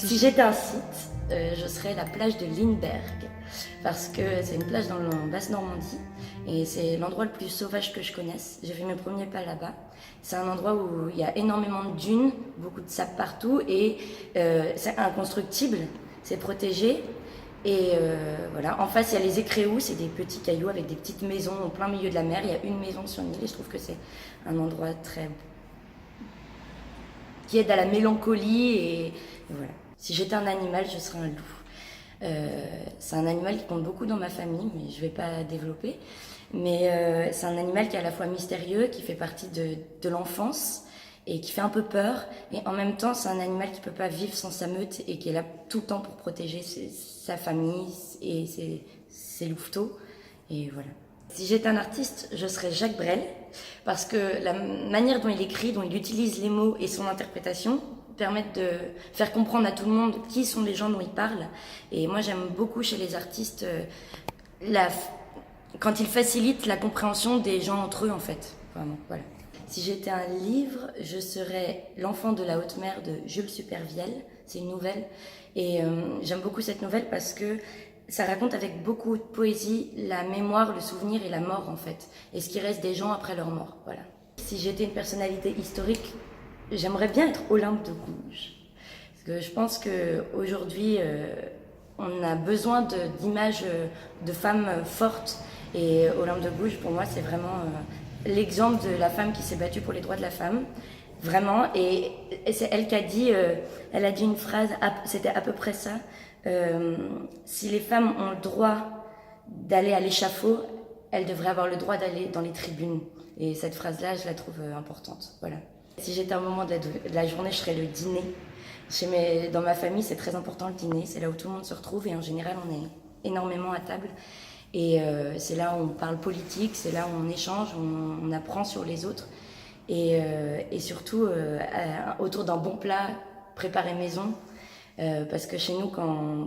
Si j'étais un site, je serais la plage de Lindbergh, parce que c'est une plage dans la Basse-Normandie et c'est l'endroit le plus sauvage que je connaisse. J'ai fait mes premiers pas là-bas. C'est un endroit où il y a énormément de dunes, beaucoup de sable partout et c'est inconstructible, c'est protégé. Et voilà, en face il y a les écréous, c'est des petits cailloux avec des petites maisons au plein milieu de la mer. Il y a une maison sur une île et je trouve que c'est un endroit très qui aide à la mélancolie et voilà. Si j'étais un animal, je serais un loup. C'est un animal qui compte beaucoup dans ma famille, mais je ne vais pas développer. Mais c'est un animal qui est à la fois mystérieux, qui fait partie de l'enfance et qui fait un peu peur. Et en même temps, c'est un animal qui ne peut pas vivre sans sa meute et qui est là tout le temps pour protéger sa famille et ses louveteaux. Et voilà. Si j'étais un artiste, je serais Jacques Brel, parce que la manière dont il écrit, dont il utilise les mots et son interprétation permettent de faire comprendre à tout le monde qui sont les gens dont il parle. Et moi, j'aime beaucoup chez les artistes quand ils facilitent la compréhension des gens entre eux, en fait. Vraiment, voilà. Si j'étais un livre, je serais L'enfant de la haute mer de Jules Supervielle. C'est une nouvelle. Et j'aime beaucoup cette nouvelle parce que ça raconte avec beaucoup de poésie la mémoire, le souvenir et la mort, en fait. Et ce qui reste des gens après leur mort. Voilà. Si j'étais une personnalité historique, j'aimerais bien être Olympe de Gouges. Parce que je pense qu'aujourd'hui, on a besoin d'images de femmes fortes. Et Olympe de Gouges, pour moi, c'est vraiment l'exemple de la femme qui s'est battue pour les droits de la femme. Vraiment. Et c'est elle qui a dit, elle a dit une phrase, c'était à peu près ça. Si les femmes ont le droit d'aller à l'échafaud, elles devraient avoir le droit d'aller dans les tribunes. Et cette phrase-là, je la trouve importante. Voilà. Si j'étais un moment de la journée, je serais le dîner. Dans ma famille, c'est très important le dîner. C'est là où tout le monde se retrouve et en général, on est énormément à table. Et c'est là où on parle politique, c'est là où on échange, on apprend sur les autres. Et surtout, autour d'un bon plat préparé maison. Parce que chez nous,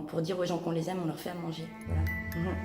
pour dire aux gens qu'on les aime, on leur fait à manger. Voilà.